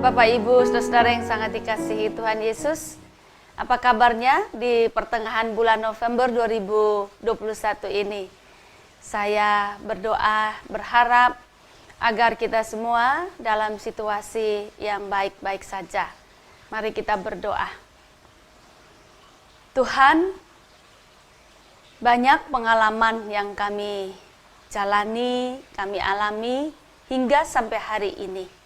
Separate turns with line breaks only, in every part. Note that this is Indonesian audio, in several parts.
Bapak, Ibu, saudara-saudara yang sangat dikasihi Tuhan Yesus. Apa kabarnya di pertengahan bulan November 2021 ini? Saya berdoa, berharap agar kita semua dalam situasi yang baik-baik saja. Mari kita berdoa. Tuhan, banyak pengalaman yang kami jalani, kami alami hingga sampai hari ini.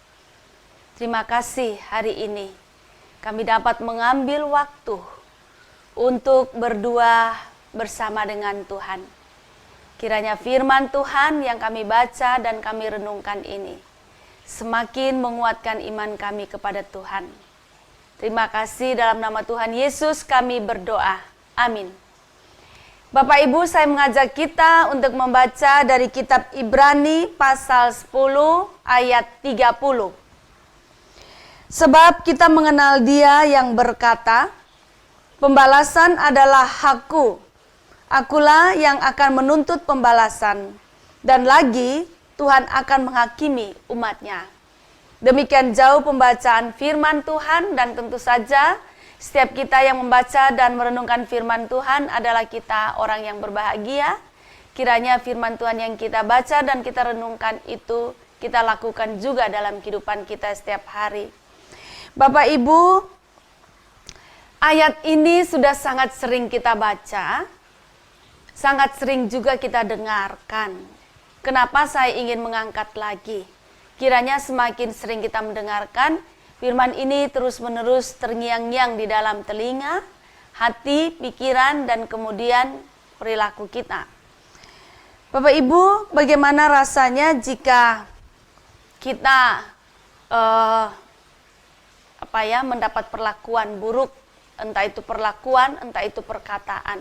Terima kasih hari ini kami dapat mengambil waktu untuk berdua bersama dengan Tuhan. Kiranya firman Tuhan yang kami baca dan kami renungkan ini semakin menguatkan iman kami kepada Tuhan. Terima kasih, dalam nama Tuhan Yesus kami berdoa. Amin. Bapak Ibu, saya mengajak kita untuk membaca dari kitab Ibrani pasal 10 ayat 30. Sebab kita mengenal Dia yang berkata, pembalasan adalah hakku, akulah yang akan menuntut pembalasan, dan lagi Tuhan akan menghakimi umat-Nya. Demikian jauh pembacaan firman Tuhan, dan tentu saja setiap kita yang membaca dan merenungkan firman Tuhan adalah kita orang yang berbahagia. Kiranya firman Tuhan yang kita baca dan kita renungkan itu kita lakukan juga dalam kehidupan kita setiap hari. Bapak Ibu, ayat ini sudah sangat sering kita baca, sangat sering juga kita dengarkan. Kenapa saya ingin mengangkat lagi? Kiranya semakin sering kita mendengarkan, firman ini terus-menerus terngiang-ngiang di dalam telinga, hati, pikiran, dan kemudian perilaku kita. Bapak Ibu, bagaimana rasanya jika kita mendapat perlakuan buruk, entah itu perlakuan, entah itu perkataan.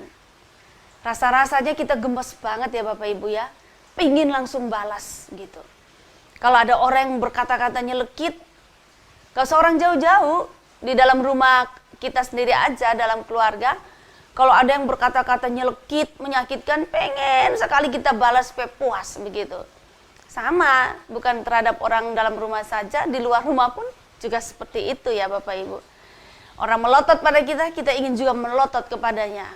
Rasa-rasanya kita gemes banget ya Bapak Ibu ya, pingin langsung balas gitu. Kalau ada orang yang berkata-kata nyelekit, gak seorang jauh-jauh, di dalam rumah kita sendiri aja, dalam keluarga, kalau ada yang berkata-kata nyelekit, menyakitkan, pengen sekali kita balas supaya puas begitu. Sama, bukan terhadap orang dalam rumah saja, di luar rumah pun juga seperti itu ya Bapak Ibu. Orang melotot pada kita, kita ingin juga melotot kepadanya.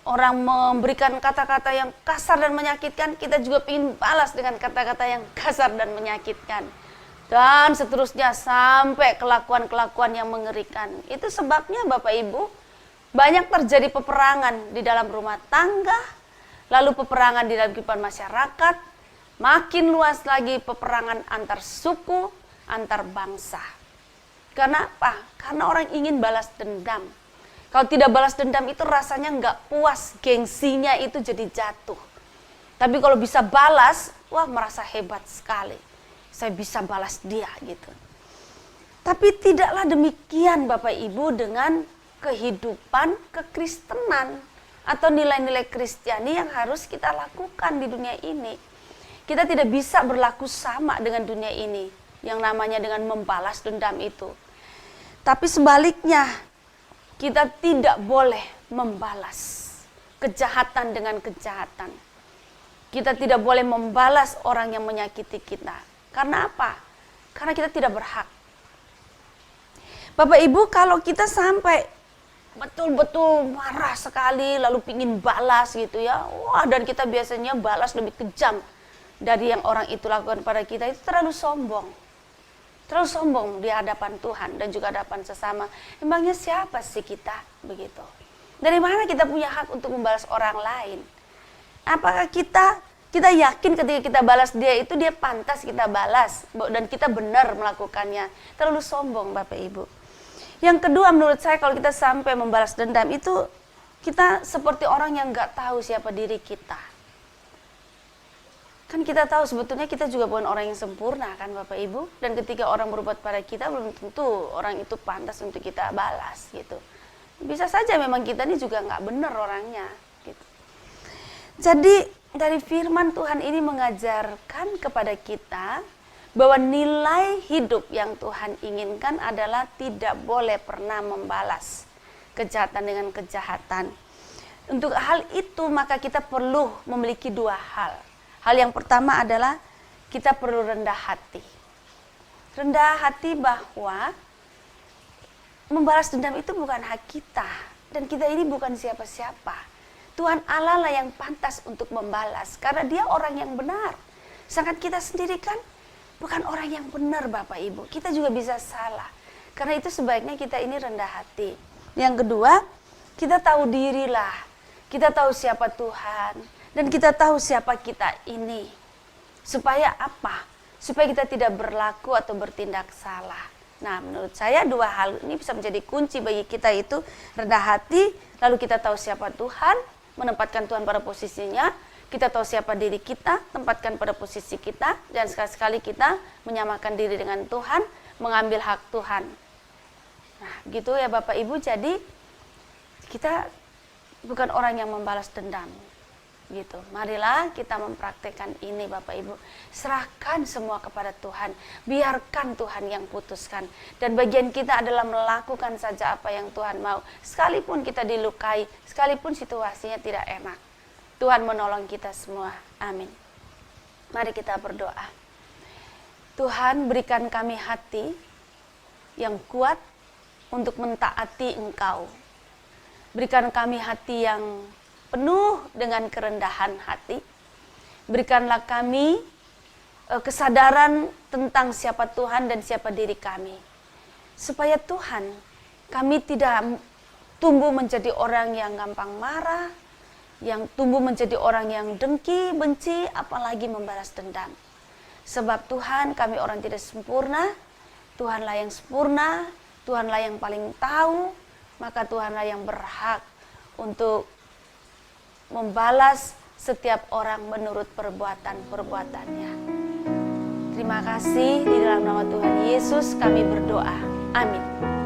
Orang memberikan kata-kata yang kasar dan menyakitkan, kita juga ingin balas dengan kata-kata yang kasar dan menyakitkan. Dan seterusnya sampai kelakuan-kelakuan yang mengerikan. Itu sebabnya Bapak Ibu, banyak terjadi peperangan di dalam rumah tangga, lalu peperangan di dalam kehidupan masyarakat, makin luas lagi peperangan antar suku, antar bangsa. Karena apa? Karena orang ingin balas dendam. Kalau tidak balas dendam itu rasanya nggak puas, gengsinya itu jadi jatuh. Tapi kalau bisa balas, wah merasa hebat sekali. Saya bisa balas dia gitu. Tapi tidaklah demikian Bapak Ibu dengan kehidupan kekristenan atau nilai-nilai Kristiani yang harus kita lakukan di dunia ini. Kita tidak bisa berlaku sama dengan dunia ini yang namanya dengan membalas dendam itu. Tapi sebaliknya, kita tidak boleh membalas kejahatan dengan kejahatan. Kita tidak boleh membalas orang yang menyakiti kita. Karena apa? Karena kita tidak berhak. Bapak Ibu, kalau kita sampai betul-betul marah sekali, lalu pingin balas gitu ya, wah, dan kita biasanya balas lebih kejam dari yang orang itu lakukan pada kita, itu terlalu sombong. Terlalu sombong di hadapan Tuhan dan juga hadapan sesama. Emangnya siapa sih kita begitu? Dari mana kita punya hak untuk membalas orang lain? Apakah kita yakin ketika kita balas dia itu dia pantas kita balas dan kita benar melakukannya? Terlalu sombong Bapak Ibu. Yang kedua, menurut saya kalau kita sampai membalas dendam itu kita seperti orang yang nggak tahu siapa diri kita. Kan kita tahu sebetulnya kita juga bukan orang yang sempurna kan Bapak Ibu. Dan ketika orang berbuat pada kita belum tentu orang itu pantas untuk kita balas gitu. Bisa saja memang kita ini juga nggak benar orangnya gitu. Jadi dari firman Tuhan ini mengajarkan kepada kita bahwa nilai hidup yang Tuhan inginkan adalah tidak boleh pernah membalas kejahatan dengan kejahatan. Untuk hal itu maka kita perlu memiliki dua hal. Hal yang pertama adalah kita perlu rendah hati. rendah hati bahwa membalas dendam itu bukan hak kita. Dan kita ini bukan siapa-siapa. Tuhan Allah lah yang pantas untuk membalas. Karena dia orang yang benar. Sedangkan kita sendiri kan bukan orang yang benar Bapak Ibu. Kita juga bisa salah. Karena itu sebaiknya kita ini rendah hati. Yang kedua, kita tahu dirilah. Kita tahu siapa Tuhan. Dan kita tahu siapa kita ini. Supaya apa? Supaya kita tidak berlaku atau bertindak salah. Nah, menurut saya dua hal ini bisa menjadi kunci bagi kita itu rendah hati, lalu kita tahu siapa Tuhan, menempatkan Tuhan pada posisinya, kita tahu siapa diri kita, tempatkan pada posisi kita, dan sekali-sekali kita menyamakan diri dengan Tuhan, mengambil hak Tuhan. Nah, gitu ya Bapak Ibu, jadi kita bukan orang yang membalas dendam. Gitu. Marilah kita mempraktekkan ini Bapak Ibu. Serahkan semua kepada Tuhan. Biarkan Tuhan yang putuskan. Dan bagian kita adalah melakukan saja apa yang Tuhan mau. Sekalipun kita dilukai, sekalipun situasinya tidak enak. Tuhan menolong kita semua. Amin. Mari kita berdoa. Tuhan, berikan kami hati yang kuat untuk mentaati Engkau. Berikan kami hati yang penuh dengan kerendahan hati. Berikanlah kami kesadaran tentang siapa Tuhan dan siapa diri kami. Supaya Tuhan, kami tidak tumbuh menjadi orang yang gampang marah, yang tumbuh menjadi orang yang dengki, benci, apalagi membalas dendam. Sebab Tuhan, kami orang tidak sempurna, Tuhanlah yang sempurna, Tuhanlah yang paling tahu, maka Tuhanlah yang berhak untuk membalas setiap orang menurut perbuatan-perbuatannya. Terima kasih, di dalam nama Tuhan Yesus kami berdoa. Amin.